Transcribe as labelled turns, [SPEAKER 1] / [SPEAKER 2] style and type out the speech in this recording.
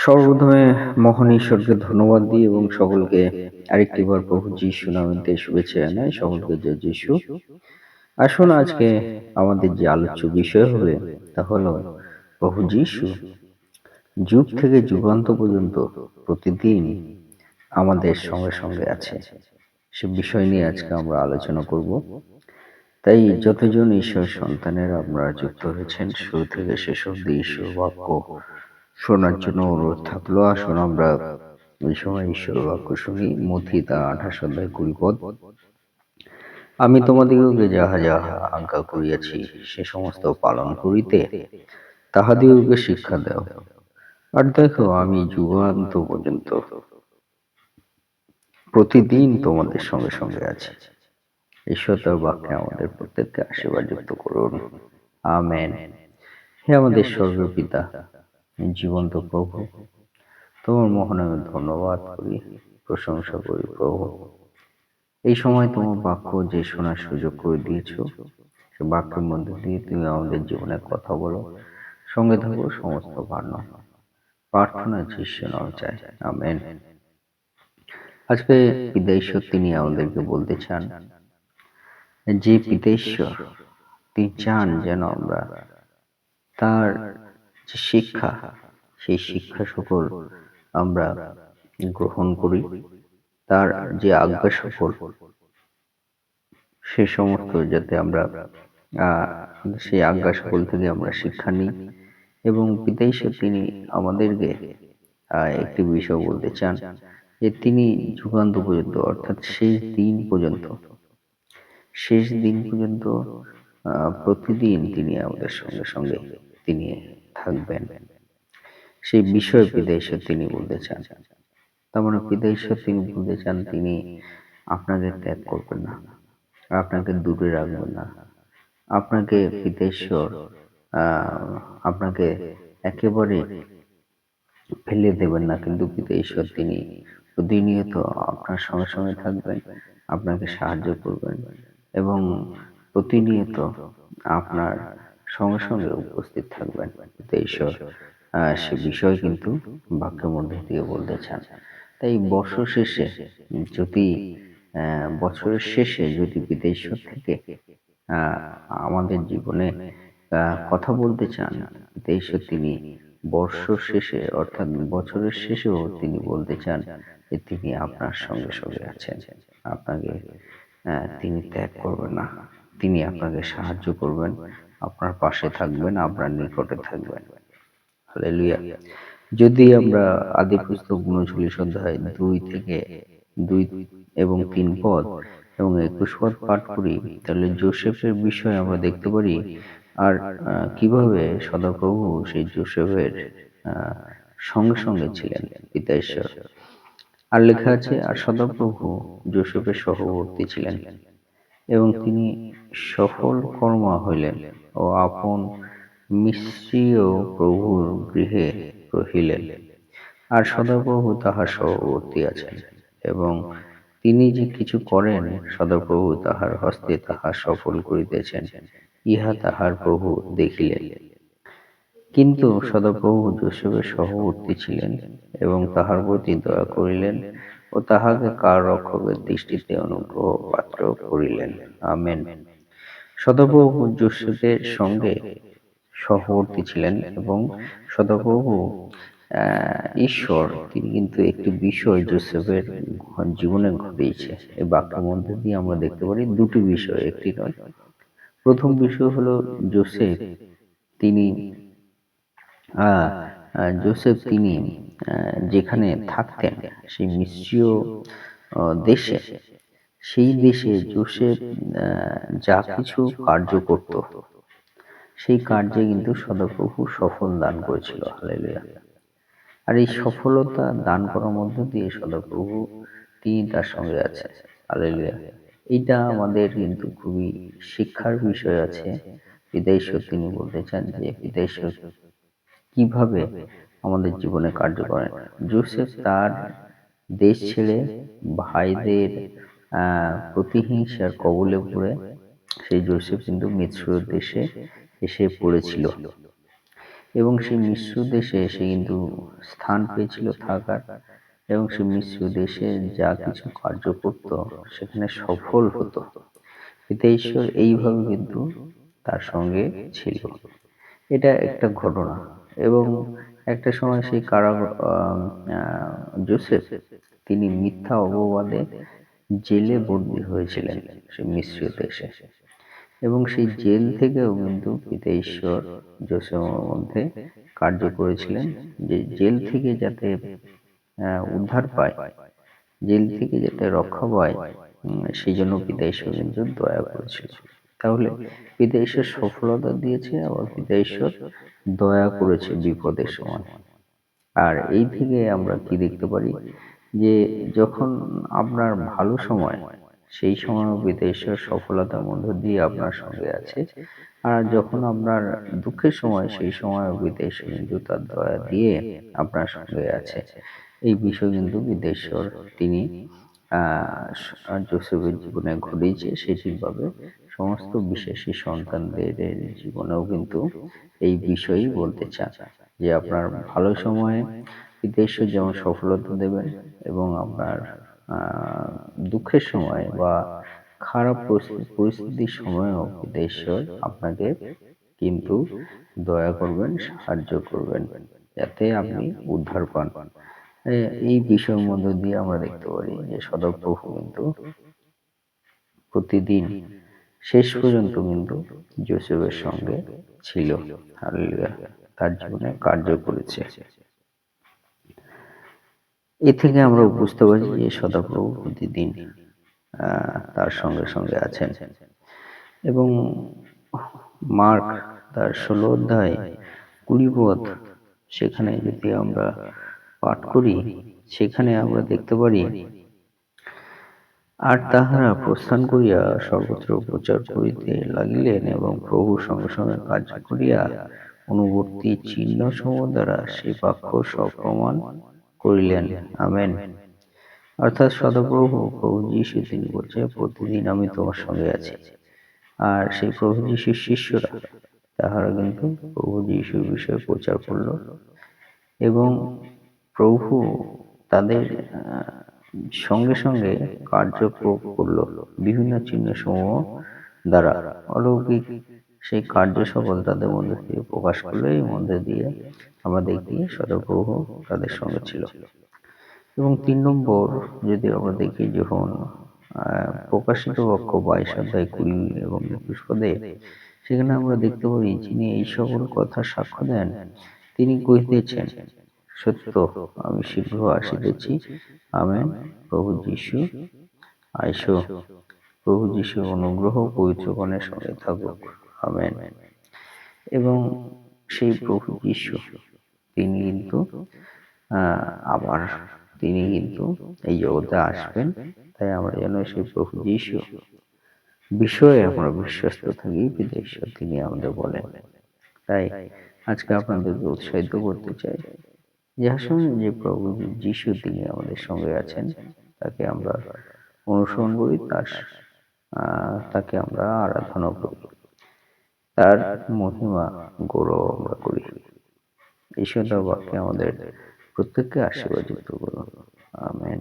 [SPEAKER 1] সর্বপ্রথমে মহান ঈশ্বরকে ধন্যবাদ দিই এবং সকলকে আরেকটিবার প্রভু যীশু নামেতে শুভেচ্ছা জানাই। সকলকে জয় যীশু। আসুন আজকে আমাদের যে আলোচ্য বিষয় হবে তা হলো প্রভু যীশু যুগ থেকে যুগান্ত পর্যন্ত প্রতিদিন আমাদের সঙ্গে সঙ্গে আছে। সে বিষয় নিয়ে আজকে আমরা আলোচনা করব। তাই যতজন ঈশ্বর সন্তানেরা আপনারা যুক্ত হয়েছেন, শুরু থেকে শেষ অবধি ঈশ্বর বাক্য শোনার জন্য অনুরোধ থাকলো। আসুন আমরা এই সময় ঈশ্বর বাক্য শুনি। মথি তা 28 অধ্যায় 20 পদ। আমি তোমাদিগকে যাহা যাহা আজ্ঞা করিয়াছি সে সমস্ত পালন করিতে তাহাদিগকে শিক্ষা দাও। আর দেখো, আমি যুগান্ত পর্যন্ত প্রতিদিন তোমাদের সঙ্গে সঙ্গে আছি। ঈশ্বর তার বাক্যে আমাদের প্রত্যেককে আশীর্বাদ যুক্ত করুন। আমেন। হে আমাদের স্বর্গীয় পিতা, জীবন্ত প্রভু, তোমার মহান আমি ধন্যবাদ করি, প্রশংসা করি প্রভু। এই সময় তোমার বাক্য যে শোনার সুযোগ করে দিয়েছ, সে বাক্যের মধ্যে দিয়ে তুমি আমাদের জীবনে কথা বলো, সঙ্গে থাকো সমস্ত প্রার্থনা যিশু নামে চাই। আমেন। আজকে পিতা ঈশ্বর তিনি আমাদেরকে বলতে চান যে পিতা ঈশ্বর তিনি চান যেন আমরা তার যে শিক্ষা, সেই শিক্ষা সকল আমরা গ্রহণ করি। তার যে আজ্ঞা সকল, সে সমস্ত যাতে আমরা সেই আজ্ঞা সকল থেকে আমরা শিক্ষা নিই। এবং পিতা ঈশ্বর তিনি আমাদেরকে একটি বিষয় বলতে চান যে তিনি যুগান্ত পর্যন্ত, অর্থাৎ শেষ দিন পর্যন্ত প্রতিদিন তিনি আমাদের সঙ্গে সঙ্গে তিনি থাকবেন। সেই বিষয়ে পিতা ঈশ্বর তিনি বলতে চান। তার মানে পিতা ঈশ্বর তিনি বলতে চান তিনি আপনাকে ত্যাগ করবেন না, আপনাকে দূরে রাখবেন না, আপনাকে পিতা ঈশ্বর আপনাকে একেবারে ফেলে দেবেন না। কিন্তু পিতা ঈশ্বর তিনি প্রতিনিয়ত আপনার সঙ্গে সঙ্গে থাকবেন, আপনাকে সাহায্য করবেন এবং প্রতিনিয়ত আপনার সঙ্গে সঙ্গে উপস্থিত থাকবেন। পিতা ঈশ্বর সে বিষয় কিন্তু বাক্যের মধ্যে দিয়ে বলতে চান। তাই যদি বছরের শেষে যদি পিতা ঈশ্বর থেকে আমাদের জীবনে কথা বলতে চান, পিতা ঈশ্বর তিনি বর্ষ শেষে অর্থাৎ বছরের শেষেও তিনি বলতে চান যে তিনি আপনার সঙ্গে সঙ্গে আছেন, আপনাকে তিনি ত্যাগ করবেন না, তিনি আপনাকে সাহায্য করবেন, আপনার পাশে থাকবেন, আপনার নিকটে থাকবেন। হালেলুয়া। যদি আমরা আদি পুস্তক 39 অধ্যায় 2 এবং 3 পদ এবং 21 পদ পাঠ করি, তাহলে যোসেফের বিষয়ে আমরা দেখতে পারি আর কিভাবে সদাপ্রভু সেই যোসেফের সঙ্গে সঙ্গে ছিলেন পিতা ঈশ্বর। আর লেখা আছে, আর সদাপ্রভু যোসেফের সহবর্তী ছিলেন এবং তিনি সফল কর্মা হইলেন ও আপন মিশ্রীয় প্রভুর গৃহে রহিলেন। আর সদাপ্রভু তাহার সহবর্তী আছেন এবং তিনি যে কিছু করেন, সদাপ্রভু তাহার হস্তে তাহা সফল করিতেছেন, ইহা তাহার প্রভু দেখিলেন। কিন্তু সদাপ্রভু যোসেফের সহবর্তী ছিলেন এবং তাহার প্রতি দয়া করিলেন ও তাহাকে কারারক্ষকের দৃষ্টিতে অনুগ্রহ পাত্র করিলেন। আমেন। সদাপ্রভু যোসেফের সঙ্গে সহবর্তী ছিলেন এবং সদাপ্রভু ঈশ্বর তিনি কিন্তু একটি বিষয় যোসেফের জীবনে ঘটিয়েছে। এই বাক্যের মধ্যে দিয়ে আমরা দেখতে পারি দুটি বিষয়, একটি নয়। প্রথম বিষয় হলো তিনি যোসেফ তিনি যেখানে থাকতেন সেই মিশ্রীয় দেশে, সেই দেশে যোসেফ যা কিছু কার্য করত সেই কার্যে কিন্তু সদাপ্রভু সফল দান করেছিল। হালেলুয়া। আর এই সফলতা দান করার মধ্য দিয়ে সদাপ্রভু তিনি তার সঙ্গে আছে। হালেলুয়া। এইটা আমাদের কিন্তু খুবই শিক্ষার বিষয় আছে। পিতা ঈশ্বর তিনি বলতে চান যে পিতা ঈশ্বর কিভাবে আমাদের জীবনে কার্য করেন। যোসেফ তার দেশ ছেড়ে ভাইদের প্রতিহিংসার কবলে পড়ে সেই যোসেফ কিন্তু মিশ্র দেশে এসে পড়েছিল। এবং সেই মিশ্র দেশে সে কিন্তু স্থান পেয়েছিল থাকার, এবং সে মিশ্র দেশে যা কিছু কার্য করত সেখানে সফল হতো। পিতা ঈশ্বর এইভাবে কিন্তু তার সঙ্গে ছিল। এটা একটা ঘটনা। এবং একটা সময় সেই জোসেফ তিনি মিথ্যা অপবাদে জেলে বন্দী হয়েছিলেন সেই মিশ্র দেশে, এবং সেই জেল থেকেও কিন্তু পিতা ঈশ্বর জোসেফের মধ্যে কার্য করেছিলেন, যে জেল থেকে যাতে উদ্ধার পায়, জেল থেকে যাতে রক্ষা পায়, সেই জন্য পিতা ঈশ্বর কিন্তু দয়া করেছিল। তাহলে পিতা ঈশ্বর সফলতা দিয়েছে, আবার পিতা ঈশ্বর দয়া করেছে বিপদের সময়। আর এই থেকে আমরা কি দেখতে পারি, যে যখন আপনার ভালো সময়, সেই সময়ও পিতা ঈশ্বর সফলতার মধ্য দিয়ে আপনার সঙ্গে আছে। আর যখন আপনার দুঃখের সময়, সেই সময়ও পিতা ঈশ্বর কিন্তু তার দয়া দিয়ে আপনার সঙ্গে আছে। এই বিষয় কিন্তু পিতা ঈশ্বর তিনি জোসেফের জীবনে ঘটিয়েছে, সে ঠিকভাবে সমস্ত বিশ্বাসী সন্তানদের জীবনেও কিন্তু এই বিষয়ই বলতে চান, যে আপনার ভালো সময়ে পিতা ঈশ্বর যেমন সফলতা দেবেন, এবং আপনার দুঃখের সময় বা খারাপ পরিস্থিতির সময়ও পিতা ঈশ্বর আপনাকে কিন্তু দয়া করবেন, সাহায্য করবেন, যাতে আপনি উদ্ধার পান। এই বিষয়ের মধ্য দিয়ে আমরা দেখতে পারি যে সদাপ্রভু কিন্তু প্রতিদিন শেষ পর্যন্ত কিন্তু জোসেফের সঙ্গে ছিল। হালেলুয়া। তার জীবনে কার্য করেছে। এ থেকে আমরা বুঝতে পারি যে সদাপ্রভু প্রতিদিন তার সঙ্গে সঙ্গে আছেন। এবং মার্ক তার 16 অধ্যায় 20 পদ, সেখানে যদি আমরা পাঠ করি, সেখানে আমরা দেখতে পারি, আর তাহারা প্রস্থান করিয়া সর্বত্র প্রচার করিতে লাগিলেন, এবং প্রভু সঙ্গে সঙ্গে কার্য করিয়া অনুবর্তী চিহ্ন সমূহ দ্বারা সেই বাক্য সপ্রমাণ করিলেন। আমেন। অর্থাৎ সদাপ্রভু প্রভু যীশু তিনি বলছে, প্রতিদিন আমি তোমার সঙ্গে আছি। আর সেই প্রভু যীশুর শিষ্যরা তাহারা কিন্তু প্রভু যীশুর বিষয়ে প্রচার করল, এবং প্রভু তাদের সঙ্গে সঙ্গে কার্য করল বিভিন্ন চিহ্ন সমূহ দ্বারা। অলৌকিক সেই কার্য সকল তাদের মধ্যে দিয়ে প্রকাশ করলো। এই মধ্যে দিয়ে আমরা দেখি সদাপ্রভু তাদের সঙ্গে ছিল। এবং 3 নম্বর যদি আমরা দেখি, যখন প্রকাশিত বাক্য 22 অধ্যায় 20 এবং 21 পদে, সেখানে আমরা দেখতে পারি, যিনি এই সকল কথা সাক্ষ্য দেন, তিনি কহিতেছেন, সত্য আমি শীঘ্র আসিতেছি। আমেন। প্রভু যীশু আইসো। প্রভু যীশু অনুগ্রহ পবিত্রগণের সঙ্গে থাকুক। আমেন। এবং সেই প্রভু যীশু তিনি কিন্তু আবার তিনি কিন্তু এই জগতে আসবেন। তাই আমরা যেন সেই প্রভু যীশু বিষয়ে আমরা বিশ্বস্ত থাকি। পিতা ঈশ্বর তিনি আমাদের বলেন। তাই আজকে আপনাদেরকে উৎসাহিত করতে চাই যে আসলে যে প্রভু যীশু তিনি আমাদের সঙ্গে আছেন, তাকে আমরা অনুসরণ করি, তাকে আমরা আরাধনা করি, তার মহিমা গৌরব আমরা করি। ঈশ্বর তার বাক্যে আমাদের প্রত্যেককে আশীর্বাদিত করুন। আমেন।